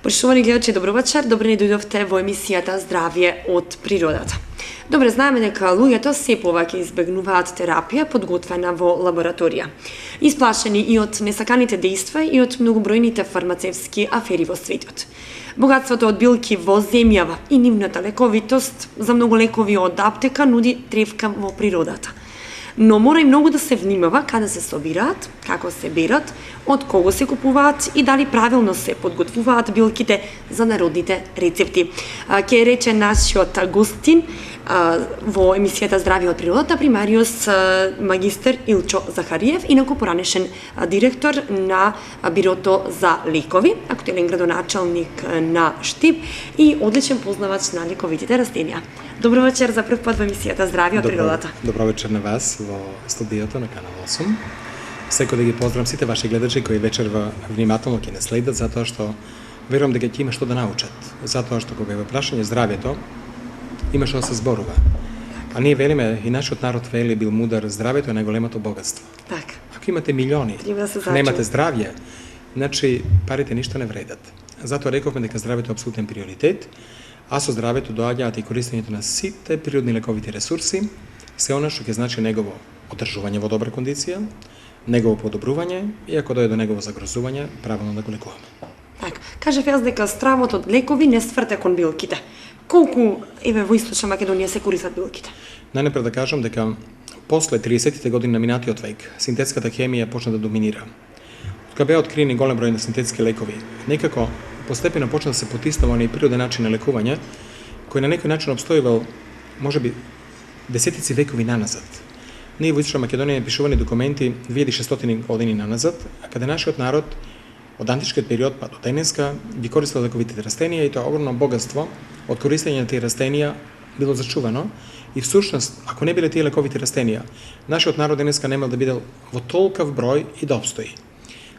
Poštovani гледачи, добро вечер. Добре ни дојдовте во емисијата Здравје од природата. Добре знаеме дека луѓето се повеќе избегнуваат терапија подготвена во лабораторија. Исплашени и од несаканите дејства и од многобројните фармацевски афери во светот. Богатството од билки во земјава и нивната лековитост за многу лекови од аптека нуди тревка во природата. Но мора и многу да се внимава каде се собираат, како се берат, од кого се купуваат и дали правилно се подготвуваат билките за народните рецепти. Ке рече нашиот гостин во емисијата Здравје од природата, примариус магистер Илчо Захариев, инаку поранешен директор на Бирото за лекови, актуелен градоначалник на Штип и одличен познавач на лековитите растенија. Добро вечер за прв пат во емисијата Здравје од природата. Добро вечер на вас во студиото на Канал 8. Секој да ги поздравам сите ваши гледачи кои вечерва внимателно ќе не следат, затоа што верувам дека ќе има што да научат. Затоа што кога е во прашање здравјето, има што да се зборува. А ние велиме, и нашиот народ вели бил мудар, здравјето е најголемото богатство. Така. Ако имате милиони, немате здравје, значи парите ништо не вредат. Затоа рековме дека здравјето е апсолутен приоритет, а со здравјето доаѓаат и користењето на сите природни лековити ресурси, се она што ќе значи негово одржување во добра кондиција, негово подобрување и ако дојде до негово загрозување, правилно да го лекуваме. Така, кажев јас дека стравот од лекови не сврте кон билките. Колку во Источна Македонија се користат билките? Најнапред да кажам дека после 30-тите години на минатиот век синтетската хемија почна да доминира. Кога беа откриени голем број на синтетски лекови, некако постепено почна да се потиснува оној природен начин на лекување, кој на некој начин обстојувал можеби десетици векови наназад. Ние во Источна Македонија пишувани документи 2600 години наназад, а каде нашиот народ од античкиот период па до денеска ги користел лековитите растенија и тоа огромно богатство од користење на тие растенија било зачувано и всушност, ако не биле тие лековити растенија, нашиот народ денеска немал да биде во толкав број и да обстои.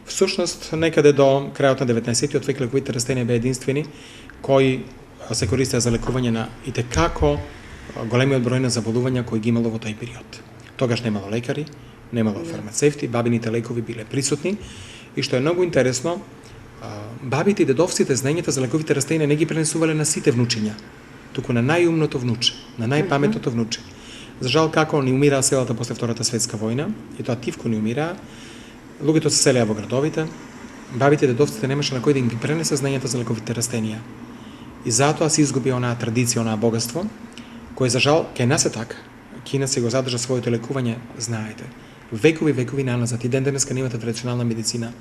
Всушност, некаде до крајот на 19-тиот век лековите растенија беа единствени кои се користеа за лекување на итекако големиот број на заболувања кои ги имало во тој период. Тогаш немало лекари, немало фармацевти, бабините лекови биле присутни и што е многу интересно, бабите и дедовците знаењата за лековите растенија не ги пренесувале на сите внучиња, туку на најумното внуче, на најпаметното внуче. За жал како ни умираа селата после Втората светска војна, и тоа тивко ни умираа, луѓето се селеа во градовите, бабите и дедовците немаше на кој да им ги пренесе знаењата за лековите растенија. И затоа се изгуби онаа традиција, онаа богатство, кој за жал кај нас е така. Кина се го задржа своето лекување, знаете. Векови наназад и ден денеска немате традиционална медицина,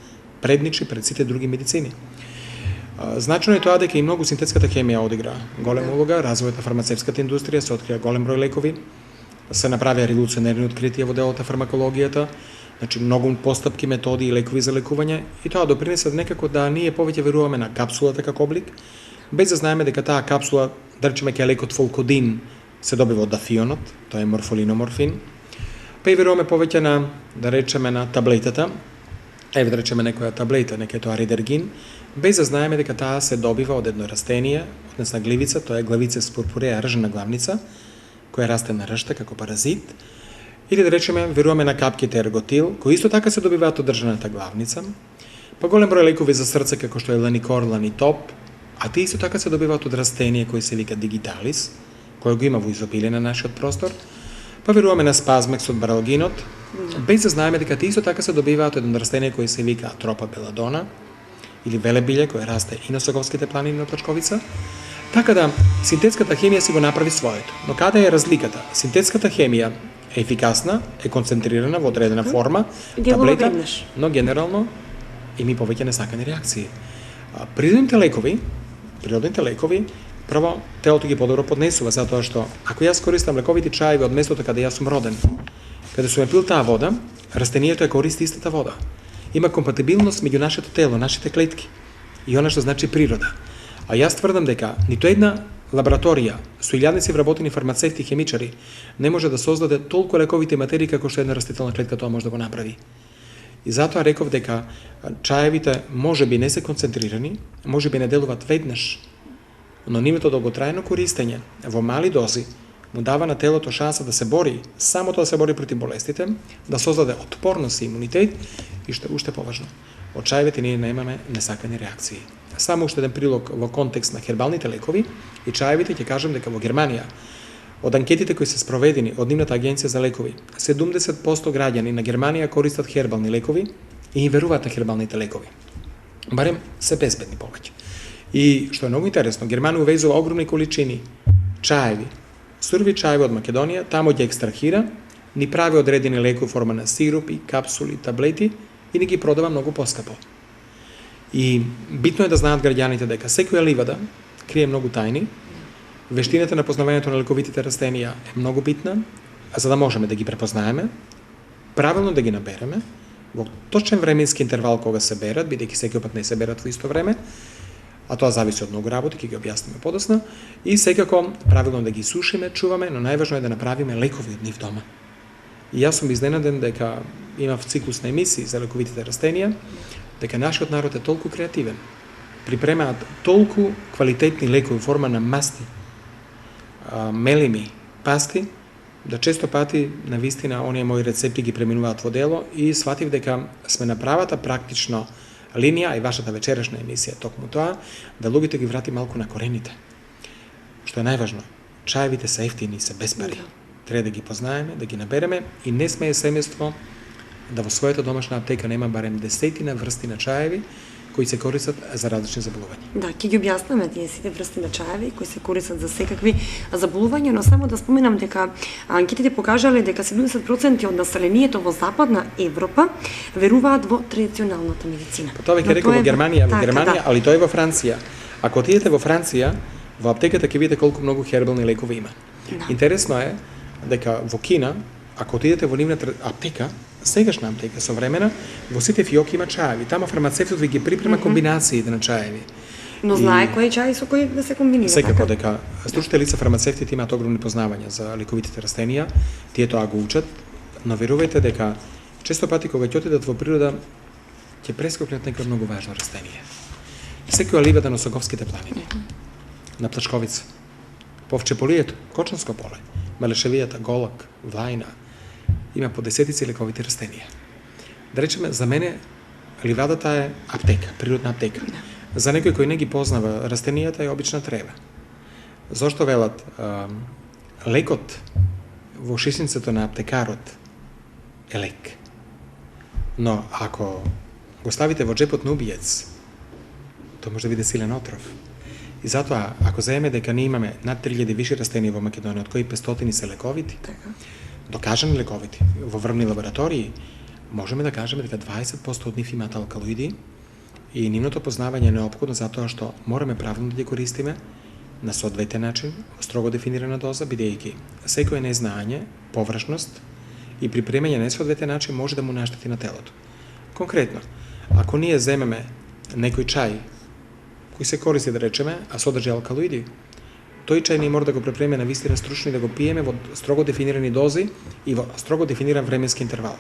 предничи пред сите други медицини. Значено е тоа дека и многу синтетската хемија одигра голема улога, развојот на фармацевската индустрија, се открија голем број лекови, се направија револуционерни откритија во делот на фармакологијата, значи многу постапки, методи и лекови за лекување и тоа допринесе некако да ние повеќе веруваме на капсулата како облик, без да знаеме дека таа капсула, да речеме ке лекот фолкодин, се добива од дафионот, тоа е морфолиноморфин, па и веруваме повеќе на, да речеме, на таблетата, еве да речеме некоја таблета, нека е тоа ридергин, без да знаеме дека таа се добива од едно растение, однесна гливица, тоа е Главицес purpurea, ржана главница, која расте на ршта како паразит, или да речеме веруваме на капките ерготил, кои исто така се добиваат од ржаната главница, па голем број лекови за срце како што е ланикор, ланитоп, а тие исто така се добиваат од растение кои се вика дигиталис, кој го има во изобилие на нашиот простор, па веруваме на спазмекс од баралгинот, без да знаеме дека тие исто така се добиваат од едно растение кој се вика Атропа беладона, или велебиле кој расте и на Соковските планини на Плачковица. Така да, синтетската хемија си го направи своето. Но каде е разликата? Синтетската хемија е ефикасна, е концентрирана во одредена форма, таблета, но генерално има повеќе несакани реакции. Природните лекови, прво, телото ги подобро поднесува, затоа што ако јас користам лековити чаеви од местото каде јас сум роден, каде сум ја пил таа вода, растението ја користи истата вода. Има компатибилност меѓу нашето тело, нашите клетки и она што значи природа. А јас тврдам дека ниту една лабораторија со илјадници вработени фармацевти и хемичари не може да создаде толку лековити материи како што една растителна клетка тоа може да го направи. И затоа реков дека чаевите можеби не се концентрирани, можеби не делуваат веднаш, но нивното долготрајно користење во мали дози му дава на телото шанса да се бори, само тоа да се бори против болестите, да создаде отпорност и имунитет и што е уште поважно. Од чаевите ние немаме несакани реакции. само уште еден прилог во контекст на хербалните лекови и чаевите, ќе кажам дека во Германија, од анкетите кои се спроведени од нивната агенција за лекови, 70% граѓани на Германија користат хербални лекови и им веруваат на хербалните лекови. Барем се безбедни повеќе. И што е многу интересно, Германија увезува огромни количини чаеви, сурви чаеви од Македонија, тамо ги екстрахира, ни прави одредени лекови форма на сиропи, капсули, таблети и ни ги продава многу поскапо. И битно е да знаат граѓаните дека секоја ливада крие многу тајни. Вештината на познавањето на лековитите растенија е многу битна, за да можеме да ги препознаеме, правилно да ги набереме, во точен временски интервал кога се берат, бидејќи секој пат не се берат во исто време, а тоа зависи од многу работи, ќе ги објасниме подоцна, и секако правилно да ги сушиме, чуваме, но најважно е да направиме лекови од нив дома. И јас сум изненаден дека имав циклус на емисии за лековитите растенија, дека нашиот народ е толку креативен, припремаат толку квалитетни лекови форма на масти, мелими, пасти, да често пати, на вистина, оние мои рецепти ги преминуваат во дело и сватив дека сме на правата практично линија, и вашата вечерашна емисија токму тоа, да луѓето ги врати малку на корените. Што е најважно, чаевите се ефтини и се без пари. Треба да ги познаеме, да ги набереме и не смее семејство да во својата домашна аптека нема барем 10 врсти на чаеви кои се користат за различни заболувања. Да, ќе ги објаснеме тие сите врсти на чаеви кои се користат за секакви заболувања, но само да споменам дека анкетите покажале дека 70% од населението во Западна Европа веруваат во традиционалната медицина. Па тоа веќе рекол во Германија, да. али тоа е во Франција. Ако отидете во Франција, во аптеката ќе видите колку многу хербални лекови има. Да. Интересно е дека во Кина, ако отидете во нивната аптека, сегашна аптека современа, во сите фиоки има чаеви. Тамо фармацевтот ви ги припрема комбинациите на чаеви. Но знае кој чај со кој да се комбинира. Секако дека стручните лица фармацевтите имаат огромни познавања за лековитите растенија, тие тоа го учат, но верувајте дека често пати кога ќе отидат во природа, ќе прескокнат некој многу важно растение. Секоја ливада на Соговските планини, на Плачковица, Повчеполието, Кочанско поле, Мелешевијата, Голак, Влајна, има по десетици лековити растенија. Да речеме, за мене ливадата е аптека, природна аптека. За некој кој не ги познава растенијата е обична трева. Зошто велат лекот во шишницата на аптекарот е лек. Но ако го ставите во джепот на убиец, тоа може да биде силен отров. И затоа, ако заеме дека ние имаме над 3000 виши растенија во Македонија, од кои 500 се лековити, докажани лековити, во врвни лаборатории, можеме да кажеме дека 20% од нив имаат алкалоиди и нивното познавање е неопходно затоа што мораме правилно да ги користиме на соодветен начин, строго дефинирана доза, бидејќи секое незнаење, површност и припремање на соодветен начин може да му наштети на телото. Конкретно, ако ние земеме некој чај кој се користи, да речеме, а содржи алкалоиди, тој чај не мора да го препреме на вистина стручно и да го пиеме во строго дефинирани дози и во строго дефиниран временски интервал.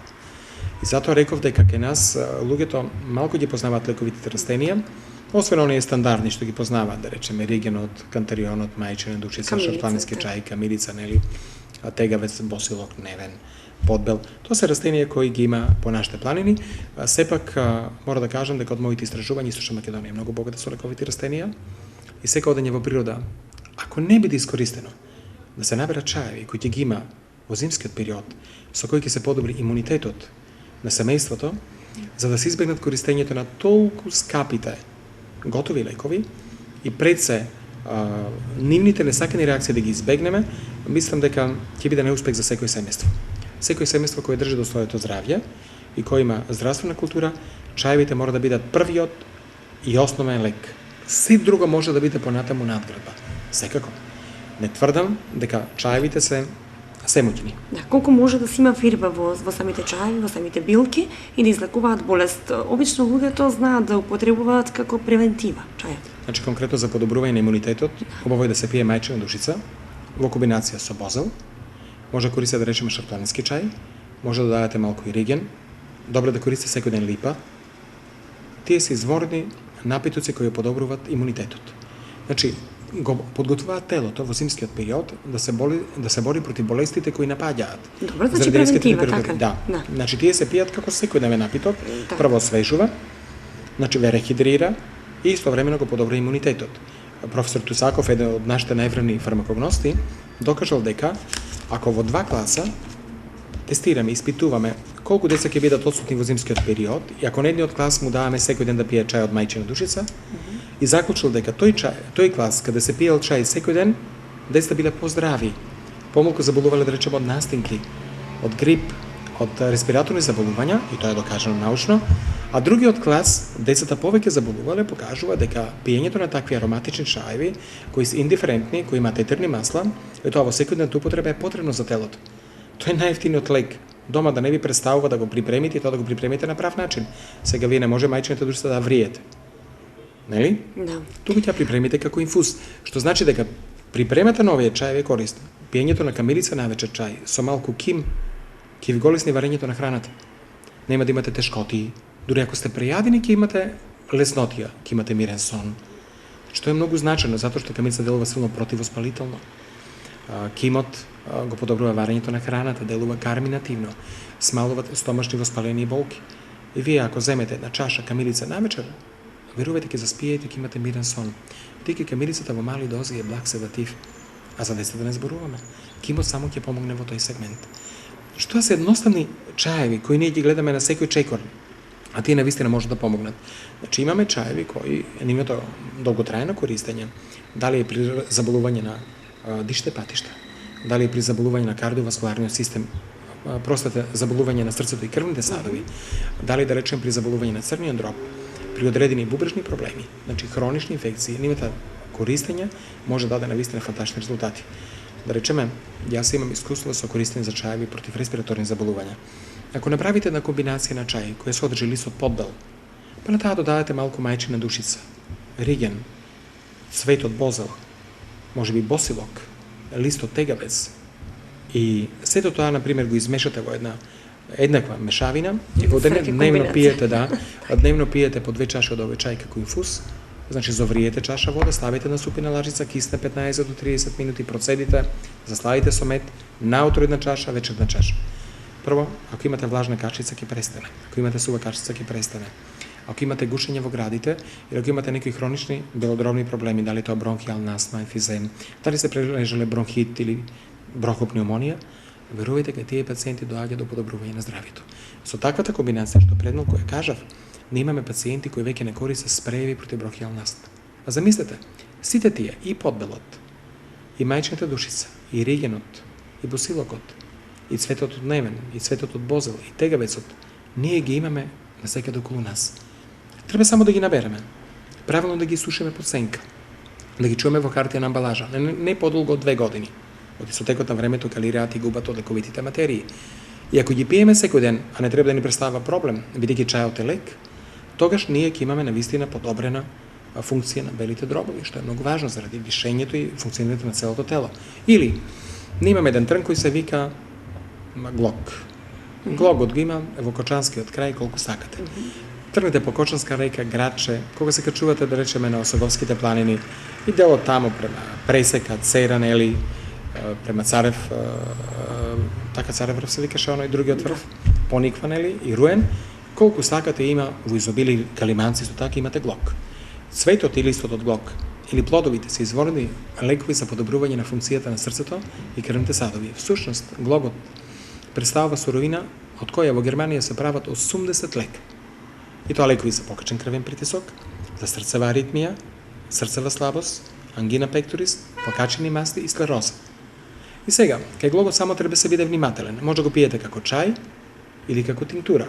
И затоа реков дека кај нас луѓето малку ги познаваат лековитите растенија, освен оние стандардни што ги познаваат, да речеме, ригенот, кантерионот, мајчина душица, шарпланински чај, камилица, нели, тегавец, босилок, невен, подбел. Тоа се растенија кои ги има по нашите планини. Сепак мора да кажам дека од моите истражувања Источна Македонија е многу богата со лековити растенија и секој одење во природа, ако не биде искористено да се наберат чаеви кои ќе ги има во зимскиот период, со кои ќе се подобри имунитетот на семејството, за да се избегнат користењето на толку скапите готови лекови и пред се нивните несакани реакции да ги избегнеме, мислам дека ќе биде неуспех за секој семејство. Секој семејство кој држи до своето здравје и кој има здравствена култура, чаевите мора да бидат првиот и основен лек. Се друго може да биде понатаму надградба. Секако. Не тврдам дека чаевите се семоќни. Да, колку може да се има фирба во самите чаеви, во самите билки и да излекуваат болест. Обично луѓето знаат да употребуваат како превентива чајот. Значи конкретно за подобрување на имунитетот, убаво е да се пие мајчина душица во комбинација со бозел. Може да користите, да речеме, шарпланински чај, може да дадете малку и риген, добро да користите секој ден липа. Тие се изворни напитоци кои подобруваат имунитетот. Значи, го подготвуваат телото во зимскиот период да се бори против болестите кои напаѓаат. Добро, значи превентива, така. Да. Значи тие се пијат како секој дневен напиток, прво освежува, значи ве рехидрира, и истовремено го подобри имунитетот. Професор Тусаков, еден од нашите најврени фармакогности, докажал дека ако во 2 класа тестираме, испитуваме колку деца ќе бидат отсутни во зимскиот период и ако на едниот клас му даваме секој ден да пие чај од мајчина душица, и заклучил дека тој клас каде се пиел чај секој ден, децата биле поздрави, помалку заболувале да речеме од настинки, од грип, од респираторни заболувања, и тоа е докажано научно, а другиот клас, децата повеќе заболувале, покажува дека пиењето на такви ароматични чаеви, кои се индиферентни, кои имаат етерни масла, и тоа во секојдневната употреба е потребно за телото. Тоа е најевтиниот лек. Дома да не ви представува да го припремите и тоа да го припремите на прав начин. Сега вие не може мајчината душица да вриете. Нели? Да. Туку ќе припремите како инфуз, што значи дека припремата на овие чаеви е корисно. Пиењето на камилица навечер чај со малку ким ќе ви голесни варењето на храната. Нема да имате тешкоти, дури ако сте прејадени ќе имате леснотија, ќе имате мирен сон. Што е многу значено затоа што камилица делува силно противоспалително. Кимот го подобрува варењето на храната, делува карминативно, смалува стомашни воспалени и болки. И вие ако земете една чаша камилица навечер, верувајте ќе заспиете, ќе имате мирен сон. Тие камилицата во мали дози е благ седатив, а за децата да не зборуваме. Кимот само ќе помогне во тој сегмент. Што се едноставни чаеви кои ние ги гледаме на секој чекор, а тие навистина можат да помогнат. Значи имаме чаеви кои нивното долготрајно користење, дали е при заболување на дишните патишта, дали е при заболување на кардиоваскуларниот систем, простата заболување на срцето и крвните садови, дали да речем при заболување на црниот дроб, при одредени бубрежни проблеми, значи хронични инфекции, нивната користење може да даде навистина фантастични резултати. Да речеме, јас имам искуство со користење за чаеви против респираторни заболувања. Ако направите една комбинација на чај која содржи лист од подбел, па на таа додадете малку мајчина душица, риген, цвет од бозел, можеби босилок, лист од тегавец и сето тоа на пример го измешате во една еднаква мешавина и во дневно пиете, дневно пиете по 2 чаши од овој чај како инфуз. Значи завриете чаша вода, ставите на супина лажица, кисне 15 до 30 минути, процедите, засладите со мед, наутро една чаша, вечер една чаша. Прво, ако имате влажна качица ќе престане. Ако имате сува качица ќе престане. Ако имате гушење во градите или ако имате некои хронични белодробни проблеми, дали тоа бронхијална астма, емфизем, дали се прележале бронхит или бронхопнеумонија, верувајте дека тие пациенти доаѓаат до подобрување на здравјето. Со таквата комбинација што предмалку ја кажав, не имаме пациенти кои веќе не користат спрееви против бронхијална астма. А замислете, сите тие, и подбелот, и мајчината душица, и ригенот, и босилокот, и цветот од невен, и цветот од бозел, и тегавецот, ние ги имаме насекаде околу нас. Треба само да ги набереме, правилно да ги сушиме под сенка, да ги чуваме во хартија на амбалажа, не подолго од 2 години. Оти со текот на времето калираат и губат од лековитите материи. И ако ги пиеме секој ден, а не треба да ни представува проблем, бидејќи чајот е лек, тогаш ние ќе имаме навистина подобрена функција на белите дробови, што е многу важно заради дишењето и функционирањето на целото тело. Или, ние имаме еден трн кој се вика глок. Глогот го има во Кочанскиот крај колку сакате. Тргнете по Кочанска река, Граче, кога се качувате да речеме на Осоговските планини и делот таму према Пресека, Церан, Ели, према Царев, така Царев врв се викаше оној другиот врв, Пониква, нели, и Руен, колку сакате има во изобили калиманци, со така имате глок. Цветот и листот од глок или плодовите се изворни лекови за подобрување на функцијата на срцето и крвните садови. Всушност, глогот представува суровина од која во Германија се прават 80 лека. И тоа лекови за покачен крвен притисок, за срцева аритмија, срцева слабост, ангина пекторис, покачени масти и склероза. И сега, кај глогот само треба се биде внимателен. Може да го пиете како чај или како тинктура.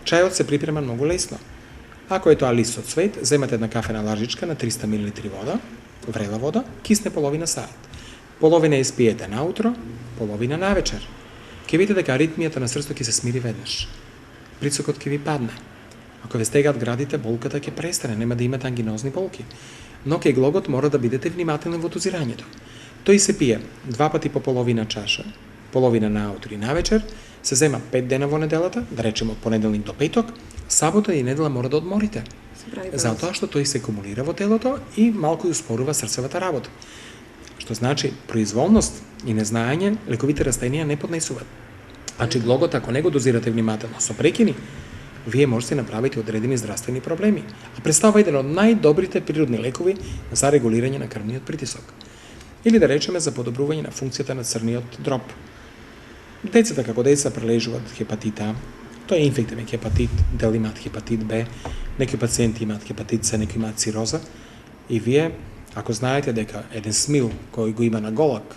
Чајот се припрема многу лесно. Ако е тоа лист од цвет, земете една кафена лажичка на 300 мл вода, врела вода, кисне половина саат. Половина испиете наутро, половина навечер. Ќе видите дека аритмијата на срцето ќе се смири веднаш. Притисокот ќе ви падне. Ако ве стегаат градите, болката ќе престане, нема да имате ангинозни болки. Но кај глогот мора да бидете внимателни во дозирањето. Тој се пие 2 пати по половина чаша, половина наутро и навечер, се зема 5 дена во неделата, да речеме од понеделник до петок, сабота и недела мора да одморите. Затоа што тој се акумулира во телото и малку успорува срцевата работа. Што значи, произволност и незнаење, лековите растенија не поднесуваат. Значи, глогот, ако не го дозирате внимателно со прекини, вие можете направите одредени здравствени проблеми. А представува еден од најдобрите природни лекови за регулирање на крвниот притисок. Или да речеме за подобрување на функцијата на црниот дроб. Децата како деца прележуваат хепатит А, тоа е инфективен хепатит, дел имаат хепатит Б, некои пациенти имаат хепатит С, некои имаат цироза, и вие, ако знаете дека еден смил кој го има на голак,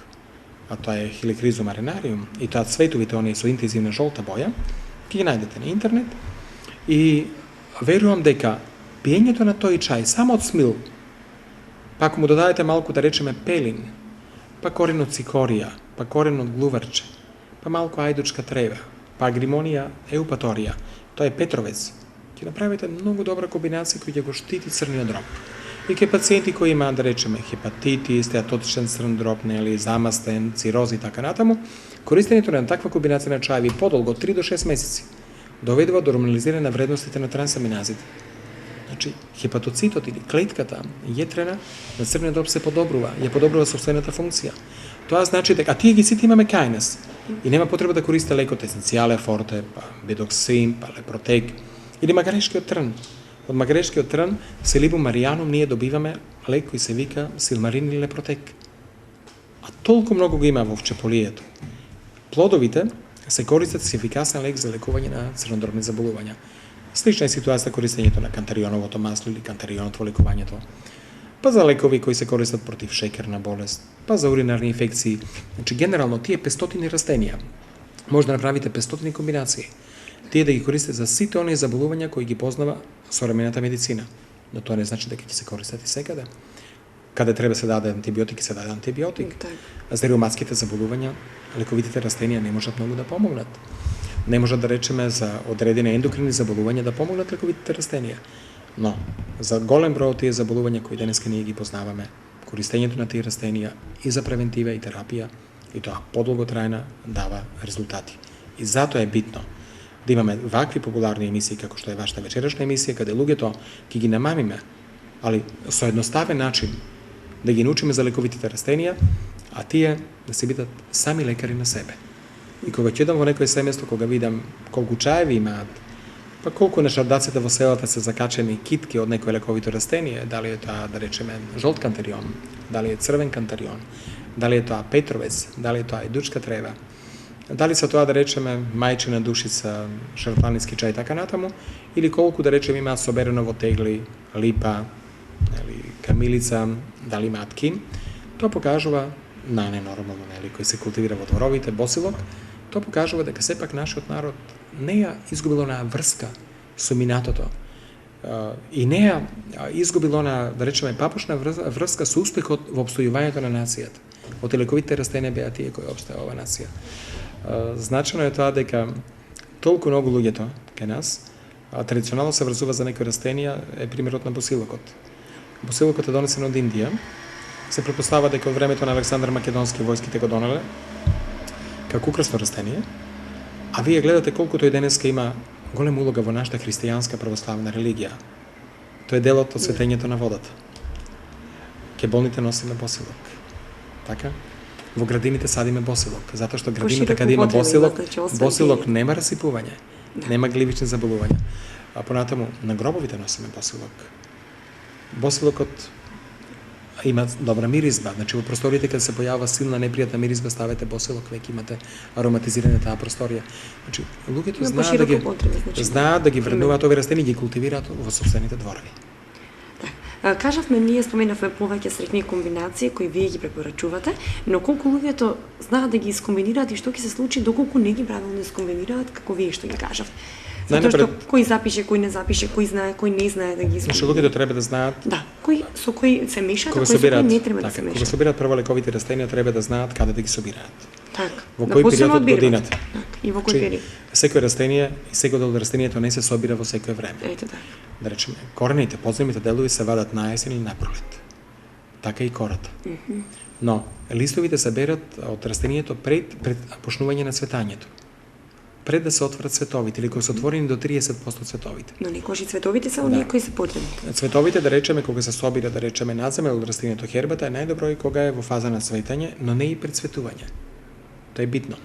а тоа е Helichrysum arenaриум, и тоа цветовите оние со интензивна жолта боја, ќе ги најдете на интернет, и верувам дека пиењето на тој чај само од смил, па ако му додадете малку, да речеме, пелин, па корен од цикорија, па корен од глуварче, па малку ајдучка трева, па агримонија еупаторија, тоа е петровец, ќе направите многу добра комбинација која ќе го штити црниот дроб. И кај пациенти кои имаат, да речеме, хепатитис, стеатотичен црн дроб, нели, замастен, цирози и така натаму, користењето на таква комбинација на чаеви подолго, 3 до 6 месеци, доведува до нормализирање на вредностите на трансаминазите. Значи, хепатоцитот или клетката јетрена на црниот дроб се подобрува, ја подобрува собствената функција. Тоа значи дека, а тие ги сите имаме кај нас, и нема потреба да користите лекот есенцијале форте, па бедоксин, па лепротек, или магарешкиот трн. Од магарешкиот трн, селибум маријанум, ние добиваме лек кој се вика силмарин или лепротек. А толку многу го има во овчеполието. Плодовите се користат с ефикасен лек за лекување на црнодробни заболувања. Слична е ситуација користењето на кантарионовото масло или кантарионот во лекувањето. Па за лекови кои се користат против шекерна болест, па за уринарни инфекции. Значи, генерално, тие 500 растенија, може да направите 500 комбинации. Тие да ги користите за сите оние заболувања кои ги познава современата медицина. Но тоа не значи дека ќе се користат и секаде. Каде треба се даде антибиотик, се даде антибиотик. А за ревматските заболувања, лековитите растенија не можат многу да помогнат. Не можат да речеме за одредени ендокрини заболувања да помогнат лековитите растенија. Но, за голем број од тие заболувања кои денеска ние ги познаваме, користењето на тие растенија и за превентива и терапија, и тоа подолготрајна дава резултати. И затоа е битно да имаме вакви популарни емисии како што е вашата вечерашна емисија, каде луѓето ќе ги намамиме, али со едноставен начин да ги научиме за лековитите растенија, а тие да се бидат сами лекари на себе. И кога ќе идам во некој семејство, кога видам колку чаеви имаат, па колку на шардаците во селата се закачени китки од некој лековито растение, дали е тоа, да речеме, жолт кантарион, дали е црвен кантарион, дали е тоа петровец, дали е тоа ајдучка трева, дали се тоа, да речеме, мајчина душица, шарпланински чај, така натаму, или колку, да речеме, имаат соберено во тегли, липа, или камилица, дали имаат кин, тоа покажува на ненормално, нели, кој се култивира во дворовите, босилок, тоа покажува дека сепак нашиот народ не ја изгубил онаа врска со минатото и не ја изгубил онаа, да речеме, папошна врска со успехот во обстојувањето на нацијата. Од лековите растенија беа тие кои обстоја оваа нација. Значено е тоа дека толку многу луѓето кај нас традиционално се врзува за некои растенија, е примерот на босилокот. Босилокот е донесен од Индија. Се претпоставува дека од времето на Александар Македонски војските го донеле како украсно растение, а вие гледате колку тој денеска има голема улога во нашата христијанска православна религија. Тој е дел од осветењето на водата. Ке болните носиме босилок. Така? Во градините садиме босилок, затоа што градината каде има босилок нема расипување, нема гливични заболувања. А понатаму на гробовите носиме босилок. Босилокот има добра миризба, значи во просториите каде се појавува силна непријатна миризба, ставете босилок, веќе имате ароматизирање таа просторија. Значи луѓето знаат да ги вреднуваат овие растенија и ги култивираат во сопствените дворови. Кажавме, ние споменавме повеќе средни комбинации кои вие ги препорачувате, но колку луѓето знаат да ги искомбинираат и што ќе се случи доколку не ги правилно искомбинираат, како вие што ги кажавте. Затоа што кој запише, кој не запише, кој знае, кој не знае да ги искомбинира. Што луѓето треба да знаат. Да, со кој се мешаат, а кои со кои не треба да се мешаат. Кога собираат прво лековите растенија, треба да знаат каде да ги собираат. Така. Во кој период од годината. И во кој период. Секој растение и секој дел од растението не се собира во секое време. Ето така. Да речеме, корените, подземните делови се вадат на есен и на пролет. Така и кората. Но листовите се берат од растението пред почнување на цветањето. Пред да се отворат цветовите, или кои се отворени до 30% цветовите. Но некои цветовите се оние кои се потребни. Цветовите, да речеме, кога се собира, да речеме, надземел од растението хербата, е најдобро и кога е во фаза на цветање, но не и пред цветување. Тоа е битно.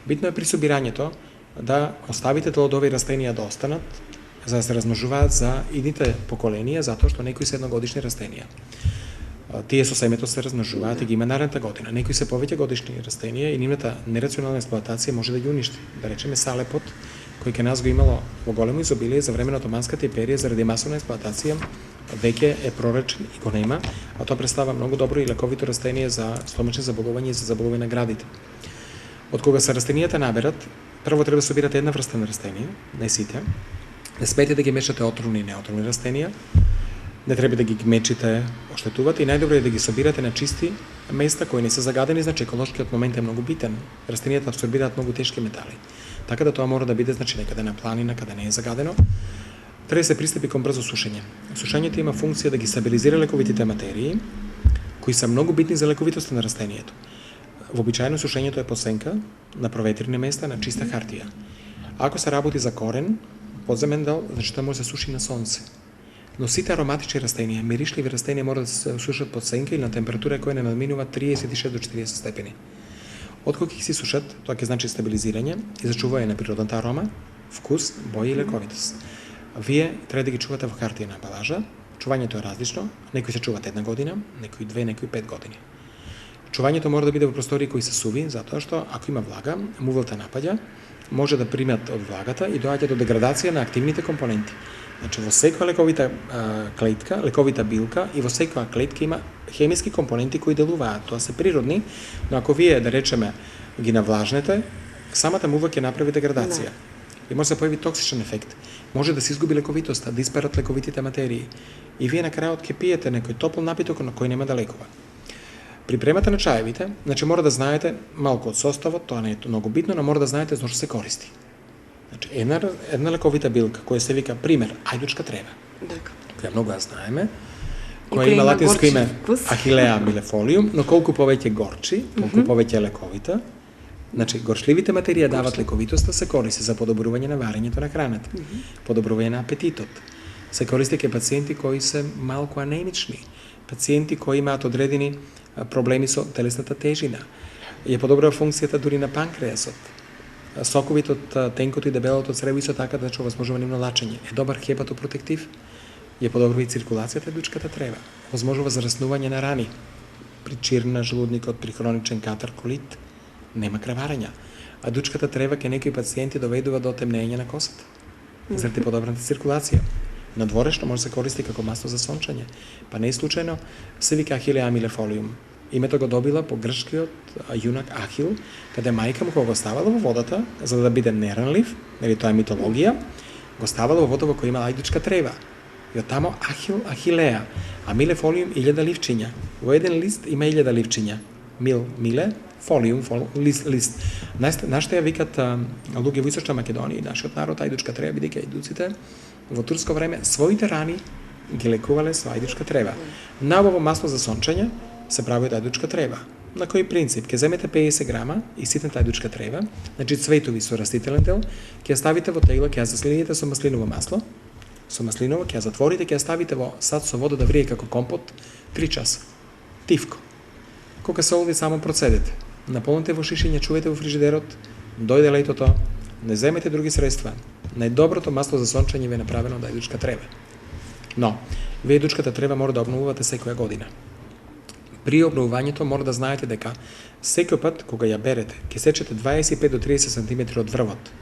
Битно е при собирањето да оставите плодови растенија да останат за да се размножуваат за идните поколенија, затоа што некои се едногодишни растенија. Тие со семето се размножуваат и ги има наредната година. Некои се повеќе годишни растенија и нивната нерационална експлоатација може да ги уништи. Да речеме салепот, кој ке нас го имало во големо изобилие за време на Отоманската империја заради масовна експлоатација, веќе е проречен и го нема, а тоа представа многу добро и лековито растение за стомачни заболувања и за заболување на градите. Од кога се растенијата наберат, прво треба да собирате една врста на растенија, не сите. Не смете да ги мешате отровни и неотровни растенија. Не треба да ги мечите, оштетувате и најдобро е да ги собирате на чисти места кои не се загадени, значи еколошкиот момент е многу битен. Растенијата абсорбираат многу тешки метали. Така да тоа мора да биде значи некаде на планина, каде не е загадено. Треба да се пристапи кон брзо сушење. Сушењето има функција да ги стабилизира лековитите материи, кои се многу битни за лековитоста на растението. Вообичаено сушењето е по сенка, на проветрени места, на чиста хартија. Ако се работи за корен, подземен дел, значи тоа може да се суши на сонце. Но сите ароматични растенија, миришливи растенија мора да се сушат под сенка или на температура која не надминува 36 до 40 степени. Откога ќе се сушат, тоа ќе значи стабилизирање и зачување на природната арома, вкус, боја и лековитост. Вие треба да ги чувате во хартија на амбалажа. Чувањето е различно, некои се чуваат 1 година, некои 2, некои 5 години. Чувањето мора да биде во простории кои се суви, затоа што ако има влага, мувата напаѓа, може да примат од влагата и доаѓа до деградација на активните компоненти. Значи во секоја лековита клетка, лековита билка и во секоја клетка има хемиски компоненти кои делуваат. Тоа се природни, но ако вие да речеме ги навлажнете, самата мува ќе направи деградација. И може да се појави токсичен ефект. Може да се изгуби лековитоста, да испарат лековитите материи. И вие на крајот ќе пиете некој топол напиток на кој нема да лекува. Припремата на чаевите, значи мора да знаете малку од составот, тоа не е многу битно, но мора да знаете зошто се користи. Значи, една лековита билка, која се вика, пример, ајдучка трева, која многу ја знаеме, која има латинско име Ахилеа милефолиум, но колку повеќе горчи, колку повеќе лековита, значи, горчливите материи дават лековитоста, се користи за подобрување на варењето на храната, подобрување на апетитот. Се користи кај пациенти кои се малку анемични, пациенти кои имаат одредени проблеми со телесната тежина. Ја подобрува функцијата дури на панкреасот. Соковите од тенкото и дебелото црево исто така да овозможува нивно лачење. Е добар хепатопротектив, ја подобрува и циркулацијата дучката трева. Возможува зараснување на рани. При чир на желудникот, при хроничен катар, колит, нема креварења. А дучката трева кај некои пациенти доведува до темнење на косата. Заради подобраната циркулација. Надворешно може да се користи како масло за сончење. Па не е случајно се вика Ахилеа милефолиум. Името го добила по грчкиот јунак Ахил, каде мајка му кога го ставала во водата, за да биде неранлив, нели тоа е митологија, го ставала во вода во која има ајдучка трева. И оттамо Ахил, Ахилеа, а милефолиум 1000 ливчиња. Во еден лист има 1000 ливчиња. Миле, фолиум, лист. Нашите ја викат луѓе во Источна Македонија и нашиот народ ајдучка трева, бидејќи ајдуците во турско време своите рани ги лекувале со ајдучка трева. Наубаво масло за сончење се прави од ајдучка трева. На кој принцип? Ке земете 50 грама и ситната ајдучка трева, значи цветови со растителен дел, ќе ја ставите во тегло, ќе ја заслините со маслиново масло, ќе ја затворите, ќе ја ставите во сад со вода да врие како компот 3 часа. Тивко. Кога се олди само процедете. Наполните во шишиња, чувајте во фрижидерот, дојде летото, не земете други средства. Најдоброто масло за сончење ви е направено од ајдучка трева. Но, вие ајдучката трева мора да обновувате секоја година. При обновувањето мора да знаете дека секој пат кога ја берете, ќе сечете 25 до 30 см од врвот.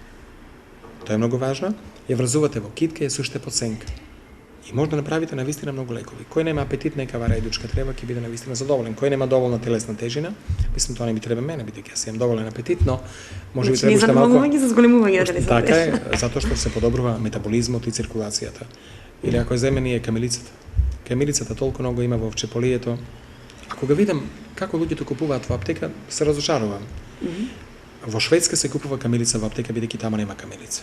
Тоа е многу важно. Ја врзувате во китка и ја сушите под сенка. И може да направите навистина многу лекови. Кој нема апетит, нека вара ајдучка трева, ќе биде навистина задоволен. Кој нема доволна телесна тежина, мислам тоа не би треба мене, бидејќи јас имам доволен апетит, но може би треба уште малку. Не за зголемување на телесна тежина. Така е, затоа што се подобрува метаболизмот и циркулацијата. Или ако земе е камилицата. Камилицата толку многу има во овчеполието. А кога видам како луѓето купуваат во аптека, се разочарувам. Во Шведска се купува камилица во аптека, бидејќи тама нема камилица.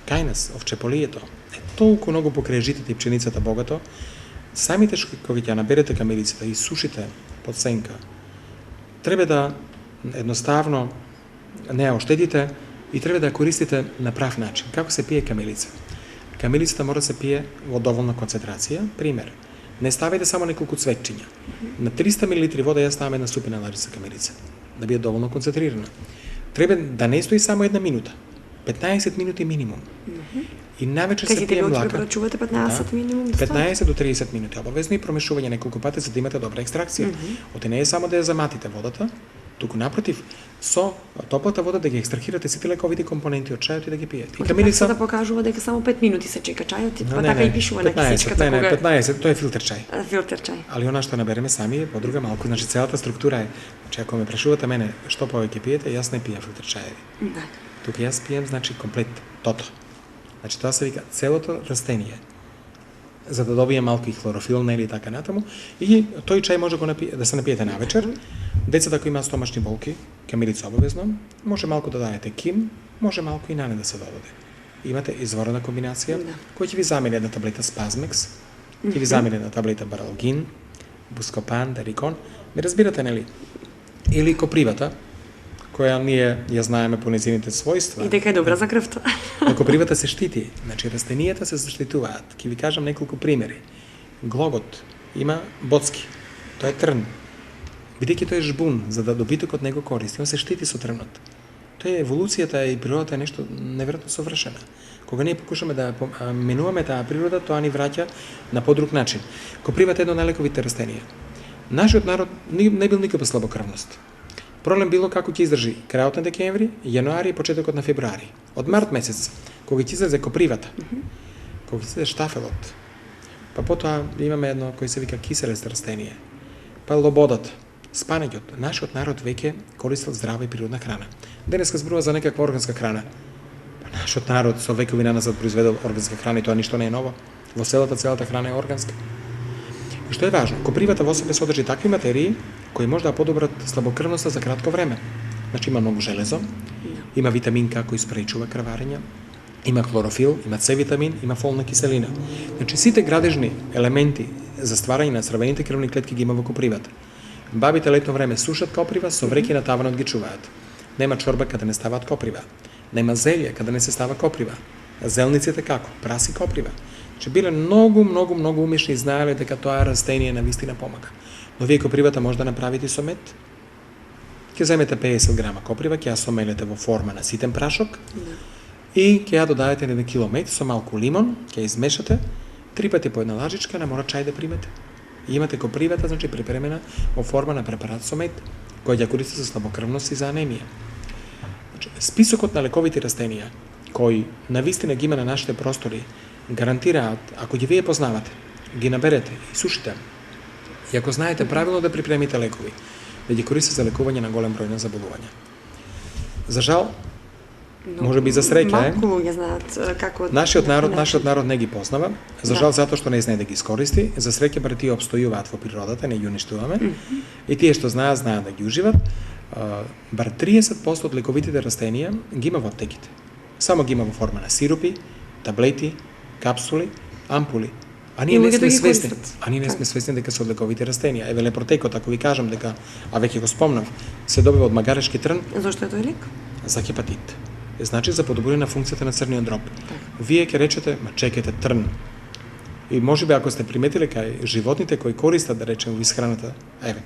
Кај нас, овчеполието, е толку многу покрај житите и пченицата богато, самите кога ќе наберете камилицата и сушите под сенка, треба да едноставно не ја оштедите и треба да ја користите на прав начин. Како се пие камилица? Камилицата мора да се пие во доволна концентрација. Пример, не ставите само неколку цветчиња. На 300 мл вода ја ставаме една супина лажица камилица, да биде доволно концентрирана. Треба да не стои само 1 минута. 15 минути минимум. И навечер се Кажете пие ли да млака. препорачувате 15 минимум да 15 до 30 минути. Обавезно и промешување неколку пати за да имате добра екстракција. Оте не е само да ја заматите водата, туку напротив, со топлата вода да ги екстрахирате сите лековите компоненти од чајот и да ги пиете. И Камилица да покажува дека само 5 минути се чека чајот, па така и пишува на кисичката кога... 15, тоа е филтер чај. Филтер чај. Али она што набереме сами е подруга малку, значи целата структура е. Значи ако ме прашувате мене што повеќе пиете, јас не пијам филтер чај. Да. Тука јас пијам значи комплет тото. Значи тоа се вика целото растение. За да добие малку и хлорофил, нели така натаму. И тој чај може да се напиете навечер. Децата ако имаат стомашни болки, камилица обавезно, може малку да дадете ким, може малку и нане да се додаде. Имате изворена комбинација која ќе ви замени една таблета Spasmex, ќе ви замени една таблета Баралгин, Бускопан, Дарикон. Ме разбирате, нели? Или копривата, која ние ја знаеме по незините својства. И дека е добра за крвта. Копривата се штити, значи растенијата се заштитуваат. Ќе ви кажам неколку примери. Глогот има боцки, тоа е трн. Бидејќи тој е жбун, за да добитокот него користи, он се штити со трнот. Тоа е еволуцијата и природата е нешто неверојатно совршено. Кога ние покушаме да менуваме таа природа, тоа ни враќа на подруг начин. Копривата е едно од најлековите растенија. Нашиот народ не бил никаква слабокрвност. Проблем било како ќе издржи крајот на декември, јануари и почетокот на февруари. Од март месец, кога ќе излезе копривата, кога ќе излезе штафелот, па потоа имаме едно кој се вика киселест растение, па лободата, спанањот. Нашиот народ веќе користел здрава и природна храна. Денеска зборува за некаква органска храна. Па нашиот народ со векови назад произведел органска храна и тоа ништо не е ново. Во селата целата храна е органска. И што е важно, копривата во себе содржи такви материи кои може да подобрат слабокрвноста за кратко време. Значи има многу железо, има витамин К кој спречува крварење, има хлорофил, има С витамин, има фолна киселина. Значи сите градежни елементи за стварање на црвените крвни клетки ги има во копривата. Бабите летно време сушат коприва, со вреќи на таванот ги чуваат. Нема чорба каде не ставаат коприва. Нема зелје каде не се става коприва. Зелниците како? Праси коприва. Че биле многу умешни и знаеле дека тоа растение на вистина помага. Но вие копривата може да направите со мед. Ќе земете 50 грама коприва, ќе ја сомелете во форма на ситен прашок и ќе ја додадете на 1 кило мед со малку лимон, ќе ја измешате 3 пати по една лажичка, не мора чај да примете. И имате копривата, значи припремена во форма на препарат со мед, кој ќе користи за слабокрвност и за анемија. Значи, списокот на лековите растенија кои навистина ги има на нашите простори гарантираат, ако ги вие познавате, ги наберете и сушите, и ако знаете правилно да припремите лекови, да ги користите за лекување на голем број на заболувања. За жал, може би за среќа малку луѓе знаат како нашиот народ не ги познава, за жал затоа што не знае да ги искористи, за среќа бар тие опстојуваат во природата, не ги уништуваме. И тие што знаат да ги уживат. Бар 30% од лековитите растенија ги има во аптеките. Само ги има во форма на сиропи, таблети, капсули, ампули. А ние не сме свесни. Не сме свесни дека се од лековите растенија. Еве лепротекот, ако ви кажам дека, а веќе го спомнав, се добива од магарешки трн. Зошто е тој лек? За хепатит. Значи за подобрување на функцијата на црниот дроб. Вие ќе речете, ма чекајте трн. И можеби ако сте приметиле кај животните кои користат, да речем, во исхраната, еве,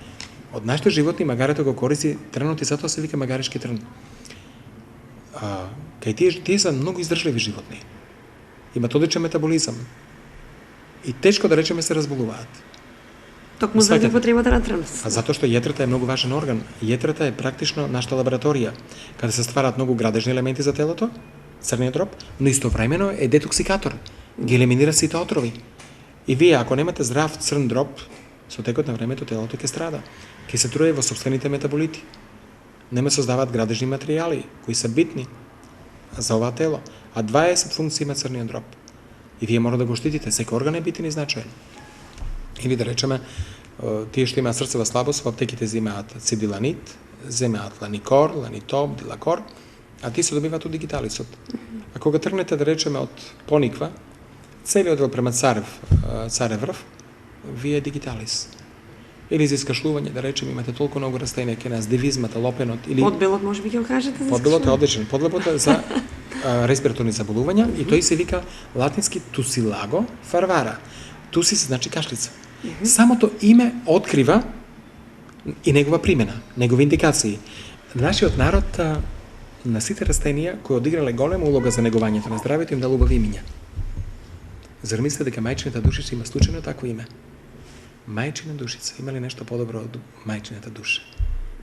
од нашите животни магарето го користи трнот и затоа се вика магарешки трн. Кај тие се многу издржливи животни. Имат одличен метаболизам. И тешко да речеме се разболуваат. Токму заради потребата на трнот. А затоа што јетрата е многу важен орган. Јетрата е практично нашата лабораторија, каде се ствараат многу градежни елементи за телото, црниот дроб, но истовремено е детоксикатор. Ги елиминира сите отрови. И вие ако немате здрав црн дроб, со текот на времето телото ќе страда. Ќе се труе во сопствените метаболити. Нема создаваат градежни материјали кои се битни за ова тело, а 20 функции има црниот дроб. И вие мора да го штитите, секој орган е битен и значаен. Или да речеме, тие што имаат срцева слабост, во аптеките земаат цидиланит, земаат ланикор, ланитоп, дилакор, а тие се добиваат од дигиталисот. А кога тргнете, да речеме, од Пониква, целиот дел према Царев врв, вие дигиталис. Или за искашлување, да речеме, имате толку многу растенија кај нас, девизмата, лопенот, или... Подбелот можеби ќе го кажете за Подбелот е одличен. Подбелот е за респираторни заболувања и тој се вика латински тусилаго фарвара. Тусис значи кашлица. Самото име открива и негова примена, негови индикации. Нашиот народ на сите растенија кои одиграле голема улога за негувањето на здравјето им дал убави имиња. Зар мислите дека мајчината душица има случајно такво име? Мајчина душица, има ли нешто подобро од мајчината душа?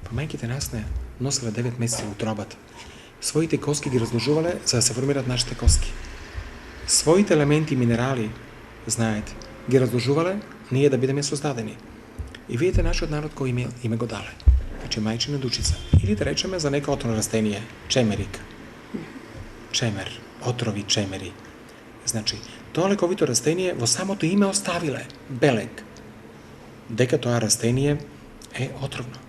Па мајките нас не носеле 9 месеци во утробата. Своите коски ги разложувале за да се формираат нашите коски. Своите елементи и минерали, знаете, ги разложувале ние да бидеме создадени. И видите нашиот народ кој име го дале. Значи мајчина душица. Или да речеме за нека отровно растение, чемерик. Чемер, отрови чемери. Значи, тоа лековито растение во самото име оставиле белег. Дека тоа растение е отровно.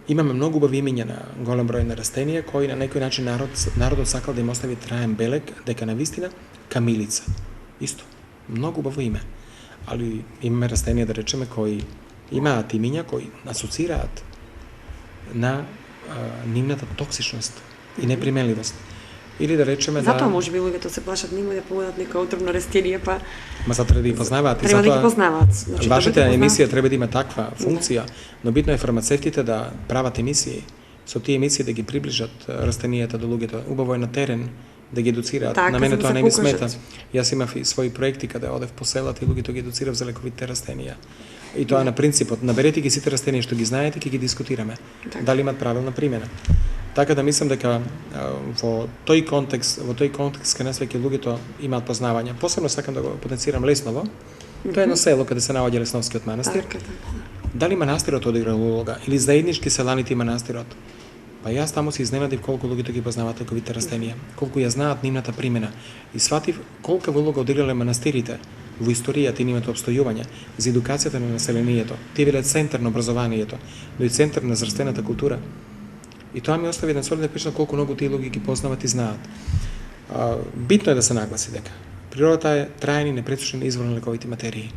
Имаме многу убави имиња на голем број на растенија кои на некој начин народот сакал да им остави траен белег, дека на вистина камилица. Исто, многу убаво име. Али имаме растенија да речеме кои имаат имиња кои асоцираат на нивната токсичност и неприменливост. Или да речеме Затоа можеби луѓето се плашат нема да погодат нека отровно растение, па Ма затоа да ги познаваат и треба да затоа ги познаваат. Значи, вашата да емисија треба да има таква функција, но битно е фармацевтите да прават емисии, со тие емисии да ги приближат растенијата до луѓето. Убаво е на терен да ги едуцираат. Така, на мене за да тоа се не ми покажат. смета. Јас имав и своји проекти каде одев по селата и луѓето ги едуцирав за лековите растенија. И тоа е на принципот, наберете ги сите растенија што ги знаете, ќе ги дискутираме. Така. Дали имаат правилна примена. Така да мислам дека во тој контекст кај нас веќе луѓето имаат познавање. Посебно сакам да го потенцирам Лесново. Тоа е едно село каде се наоѓа Лесновскиот манастир. Така, така. Дали манастирот одигра улога или заеднички селаните и манастирот? Па јас таму се изненадив колку луѓето ги познаваат лековите растенија, колку ја знаат нивната примена и сватив колка улога одиграле манастирите во историјата и нивното обстојување за едукацијата на населението. Тие биле центар на образованието, но и центар на зрастената култура. И тоа ми остави еден солиден впечаток колку многу тие луѓе ги познават и знаат. Битно е да се нагласи дека природата е траен и непресушен извор на лековити материи.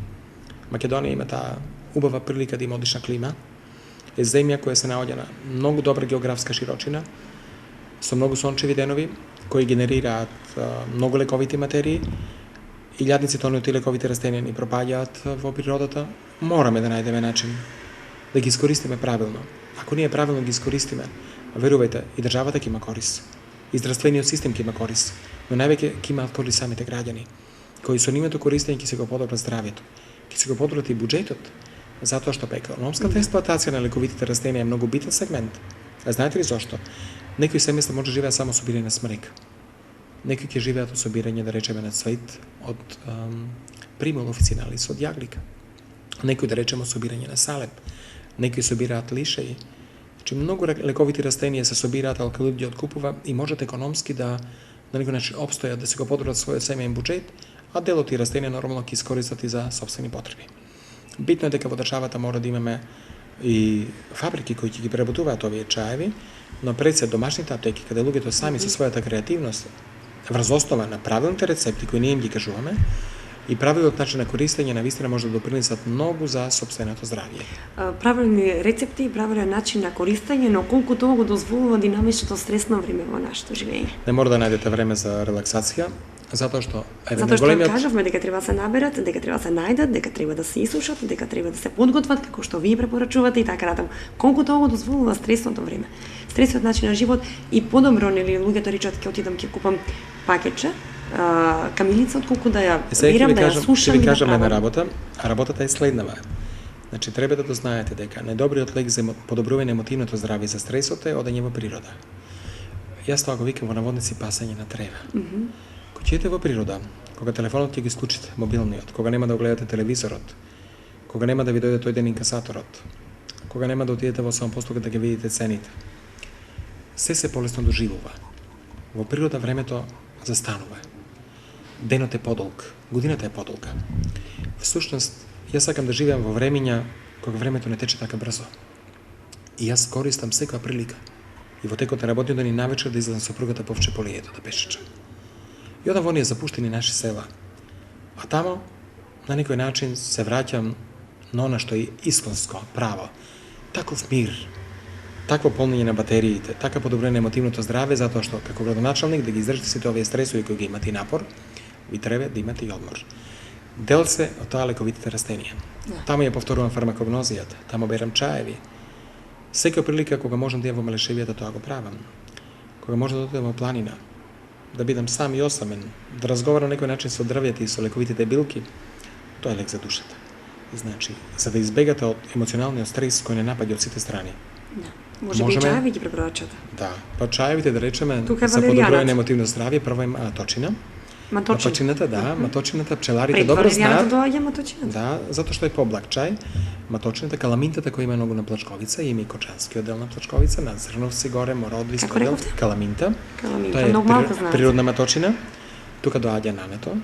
Македонија има таа убава прилика да има одлична клима, е земја која се наоѓа на многу добра географска широчина, со многу сончеви денови, кои генерираат многу лековити материи, илјадници тони од тие лековите растенија ни пропаѓаат во природата. Мораме да најдеме начин да ги искористиме правилно. Ако ние правилно ги искористиме, верувајте, и државата ќе има корис, и здравствениот систем ќе има корис, но највеќе ќе имаат корис самите граѓани, кои со нивното користење ќе се го подобрат здравјето, ќе се го подобрат и буџетот, затоа што економската експлоатација на лековитите растенија е многу битен сегмент. А знаете ли зошто? Некои семејства може да живеат само со бирање на смрек. Некои ќе живеат од собирање, да речеме, на цвет од примул официналис, од јаглика. Некои, да речеме, од собирање на салеп. Некои собираат лишеи. Значи, многу лековити растенија се собираат, алкалоиди откупува и можат економски да на некој начин обстојат, да се го подобрат својот семеен буџет, а дел од тие растенија нормално ќе искористат и за сопствени потреби. Битно е дека во државата мора да имаме и фабрики кои ќе ги преработуваат овие чаеви, но пред се домашните аптеки, каде луѓето сами со својата креативност, врз основа на правилните рецепти кои ние им ги кажуваме, и правилниот начин на користење на вистина може да допринесат многу за сопственото здравје. Правилни рецепти и правилен начин на користење, но колку тоа го дозволува динамичното стресно време во нашето живење. Не мора да најдете време за релаксација, затоа што Затоа што кажавме дека треба да се наберат, дека треба да се најдат, дека треба да се исушат, дека треба да се подготват како што вие препорачувате и така натаму. Колку тоа го дозволува стресното време, стресот начин на живот и подобро нели луѓето речат ќе отидам ќе купам пакетче камилица отколку да ја бирам, да ја сушам и и да да кажам една правам. работа, а работата е следнава. Значи треба да знаете дека најдобриот лек за подобрување на емотивното здравје за стресот е одење во природа. Јас тоа го викам во наводници пасење на трева. Кога ќе во природа, кога телефонот ќе го исклучите, мобилниот, кога нема да гледате телевизорот, кога нема да ви дојде тој ден инкасаторот, кога нема да отидете во самопослуга да ги видите цените, се полесно доживува. Во природа времето застанува. Денот е подолг, годината е подолга. Всушност, јас сакам да живеам во времиња кога времето не тече така брзо. И јас користам секоја прилика. И во текот на работниот ден и навечер да излезам со сопругата по Вчеполието да пешачам. И одам во оние запуштени наши села. А тамо, на некој начин, се враќам на она што е исконско, право. Таков мир, такво полнење на батериите, така подобрење на емотивното здраве, затоа што како градоначалник да ги издржите сите овие стресови кои ги имате и напор, ви треба да имате и одмор. Дел се од тоа лековитите растенија. Тамо ја повторувам фармакогнозијата, тамо берам чаеви. Секоја прилика кога можам да ја во мелешевијата, тоа го правам. кога може да одидем во планина, да бидам сам и осамен, да разговарам на некој начин со дрвјата и со лековитите билки, тоа е лек за душата. Значи, за да избегате од емоционалниот стрес кој не напаѓа од сите страни. Да. Може би и чаеви ги препорачате. Да, па чаевите да речеме Тука за валеријанат. подобрување емотивно здравје, прво е маточина. Маточината, да, маточината пчеларите добро знаат. Доаѓа маточината. Да, затоа што е поблак чај. Маточината, каламинтата која има многу на Плачковица, има и Кочанскиот дел на Плачковица, на Зрновци горе, Мородви, Како дел, рековте? каламинта. Каламинта, Тоа е многу малку знаат. природна маточина. Тука доаѓа нането.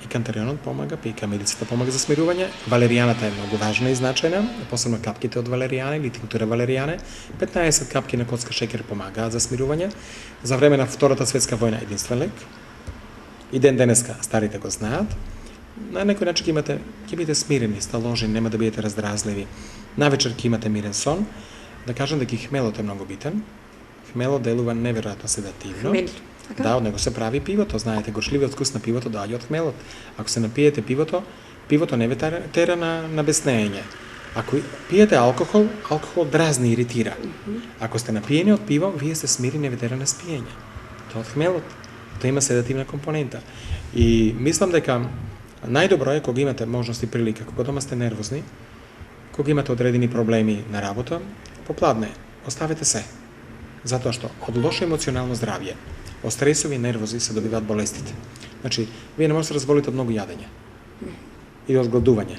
И кантерионот помага, па и камилицата помага за смирување. Валеријаната е многу важна и значајна, посебно капките од валеријане или тинктура валеријане. 15 капки на коцка шеќер помагаат за смирување. За време на Втората светска војна единствен лек. И ден денеска старите го знаат. На некој начин ќе бидете смирени, сталожени, нема да бидете раздразливи. Навечер ќе имате мирен сон. Да кажам дека и хмелот е многу битен. Хмелот делува неверојатно седативно. Хмел. Така? Да, од него се прави пивото, знаете, горчливиот вкус на пивото доаѓа од хмелот. Ако се напиете пивото, пивото не ве тера на беснеење. Ако пиете алкохол, алкохол дразни и иритира. Ако сте напиени од пиво, вие сте смирени, не ве тера на спиење. Тоа од хмелот. Тоа има седативна компонента. И мислам дека најдобро е кога имате можност и прилика, кога дома сте нервозни, кога имате одредени проблеми на работа, попладне, оставете се. Затоа што од лошо емоционално здравје, од стресови и нервози се добиваат болестите. Значи, вие не можете да се разболите од многу јадење или од гладување.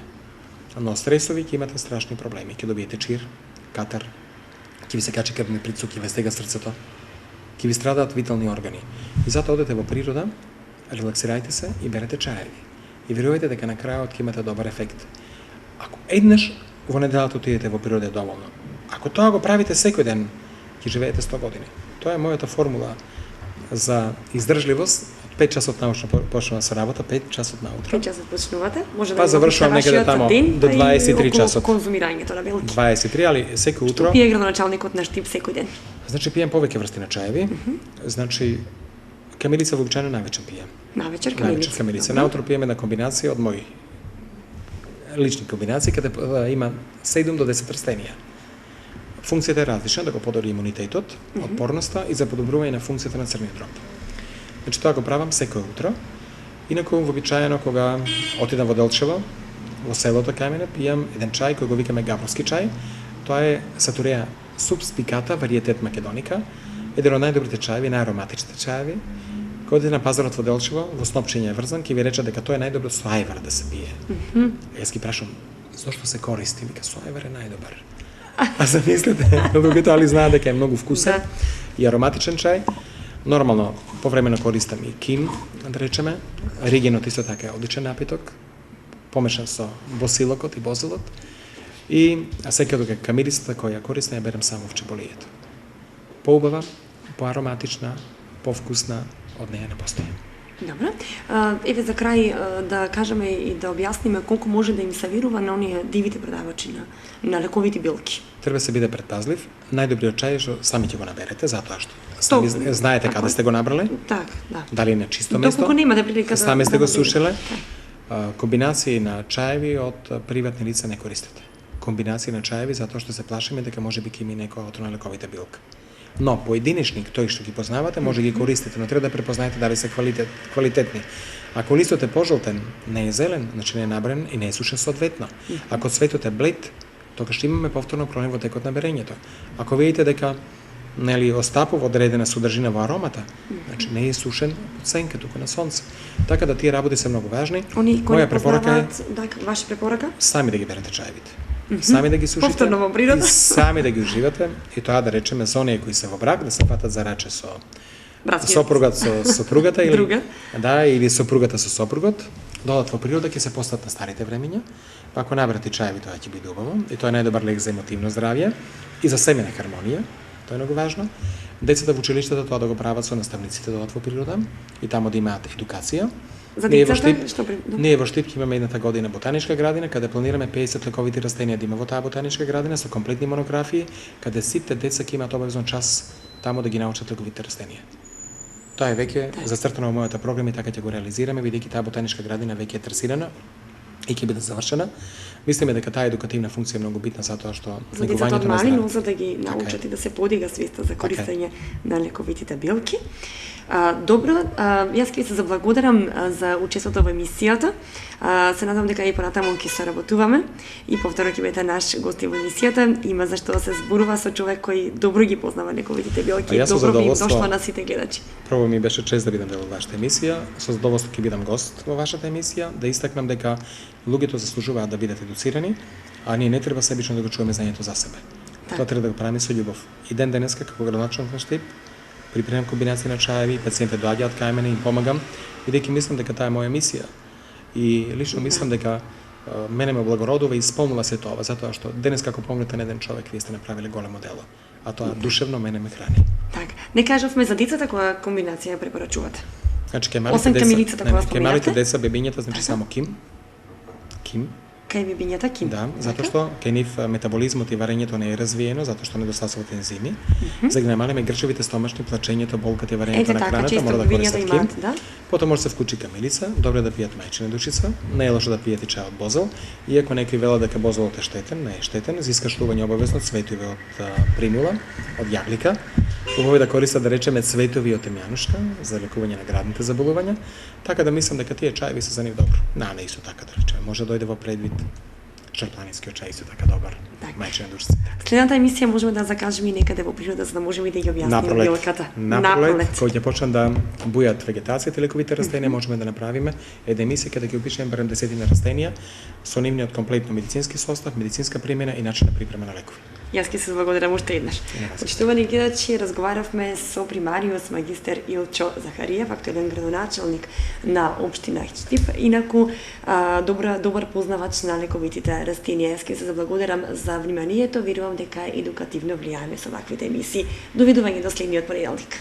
Но од стресови ќе имате страшни проблеми. Ќе добиете чир, катар, ќе ви се качи крвни притисок, ќе ве стега срцето, ќе ви страдаат витални органи. И затоа одете во природа, релаксирајте се и берете чаеви. И верувајте дека на крајот ќе имате добар ефект. Ако еднаш во неделата отидете во природа е доволно. Ако тоа го правите секој ден, ќе живеете 100 години. Тоа е мојата формула за издржливост. 5 часот научно почнува со работа, 5 часот наутро. 5 часот почнувате? Може Па завршувам некаде тамо до 23 часот. Конзумирањето на белки. 23, али секој утро. Што пие градоначалникот наш тип секој ден? Значи пием повеќе врсти на чаеви. Значи камилица вообичаено навечер пием. Навечер камилица. Камилица. Наутро пиеме една комбинација од мои лични комбинации, каде има 7 до 10 растенија. Функцијата е различна, да го подобри имунитетот, отпорноста и за подобрување на функцијата на црниот дроб. Значи тоа го правам секој утро. Инаку вообичаено кога отидам во Делчево, во селото кај мене, пијам еден чај кој го викаме габровски чај. Тоа е Сатуреја субспиката, вариетет македоника, еден од најдобрите чаеви, најароматичните чаеви. Кога одите на пазарот во Делчево, во Снопчиња е врзан, ќе ви рече дека тоа е најдобро со ајвар да се пие. Јас ги прашам, зошто се користи? Вика, со ајвар е најдобар. А замислете, луѓето али знаат дека е многу вкусен и ароматичен чај. Нормално, повремено користам и ким, да речеме. Ригенот исто така е одличен напиток, помешан со босилокот и бозилот. И секој дека камилицата која користам ја берем само в чеболијето. Поубава, поароматична, повкусна, од неја не постои. Добро. Еве за крај да кажеме и да објасниме колку може да им савирува на оние дивите продавачи на лековити билки. Треба се биде предпазлив. Најдобриот чај е што сами ќе го наберете, затоа што сами знаете каде сте го набрале. Так, да. Дали на чисто место. Доколку немате прилика да сами сте го сушиле. Комбинации на чаеви од приватни лица не користете. Комбинации на чаеви затоа што се плашиме дека можеби ќе има некоја отровна лековита билка. Но поединечник, тој што ги познавате, може да ги користите, но треба да препознаете дали се квалитетни. Ако листот е пожолтен, не е зелен, значи не е набран и не е сушен соодветно. Ако цветот е блед, тогаш ќе имаме повторно проблем во текот на берењето. Ако видите дека остапува одредена содржина во аромата, значи не е сушен од сенка туку на сонце. Така да тие работи се многу важни. Моја препорака е ваша препорака? Сами да ги берете чаевите. Сами да ги сушите повторно во природа и сами да ги уживате и тоа да речеме за оние кои се во брак да се фатат за раче со сопругат со сопругата или друга. Да, или сопругата со сопругот, додат во природа ќе се постат на старите времиња. Па ако наберете чаеви тоа ќе биде убаво и тоа е најдобар лек за емотивно здравје и за семејна хармонија. Тоа е многу важно. Децата во училиштата тоа да го прават со наставниците додат во природа и таму да имаат едукација. За децата, Ние во Штип имаме едната година ботаничка градина, каде планираме 50 лековити растенија да има во таа ботаничка градина со комплетни монографии, каде сите деца ќе имаат обавезен час таму да ги научат лековите растенија. Тоа е веќе зацртано во мојата програма и така ќе го реализираме, бидејќи таа ботаничка градина веќе е трасирана и ќе биде завршена. Мислиме дека таа едукативна функција е многу битна затоа што За децата негувањето од на мали, но здравјето. за да ги научат и да се подига свеста за користење на лековитите билки. Добро, јас ќе ви се заблагодарам за учеството во емисијата. Се надам дека и понатаму ќе соработуваме и повторно ќе бидете наш гост во емисијата. Има зашто да се зборува со човек кој добро ги познава лековитите билки. Јас со Добро би им задоволство- дошло на сите гледачи. Прво ми беше чест да бидам дел од вашата емисија. Со задоволство ќе бидам гост во вашата емисија, да истакнам дека луѓето заслужуваат да бидат едуцирани, а ние не треба себично да го чуваме знаењето за себе. Така. Тоа треба да го правиме со љубов. И ден денеска како градоначалник на Штип, припремам комбинација на чаеви, пациенти доаѓаат кај мене, им помагам, бидејќи мислам дека таа е моја мисија. И лично мислам дека мене ме облагородува и исполнува се тоа, затоа што денес како помогнете на еден човек, вие сте направиле големо дело, а тоа душевно мене ме храни. Така. Не кажавме за децата која комбинација ја препорачувате. Значи кај Освен малите камилицата која кај малите споминавте? деца, бебињата, значи Така. само ким, Кај бибињата ким. да, затоа Така? што кај нив метаболизмот и варењето не е развиено, затоа што недостасуваат ензими. За да ги намалиме грчевите стомашни, плачењето, болката и варењето Ете на така, храната, често мора да бибињата користат ким. имаат, да? Потоа може да се вклучи камилица, добро е да пијат мајчина душица, не е лошо да пијат и чај од бозел, иако некои велат дека бозелот е штетен, не е штетен, за искашлување обавезно цветови од примула, од јаглика. Убаво е да користат, да речеме, цветови од темјанушка за лекување на градните заболувања, така да мислам дека тие чаеви се за нив добро. Не исто така да речеме, може да дојде во предвид шарпланинскиот чај исто така добар, Така. мајчина душица. Следната емисија можеме да закажеме и некаде во природа, за да можеме и да ги објасниме билката. Напролет, кога ќе почнат да бујат вегетацијата и лековите растенија, можеме да направиме една емисија каде ќе опишеме барем 10 растенија со нивниот комплетно медицински состав, медицинска примена и начин на припрема на лекови. Јас ќе се благодарам уште еднаш. Почитувани гледачи, разговаравме со примариус магистер Илчо Захариев, актуелен градоначалник на општина Штип, инаку добар познавач на лековитите растенија. Јас ќе се заблагодарам за вниманието, верувам дека едукативно влијаеме со ваквите емисии. Довидување до следниот понеделник.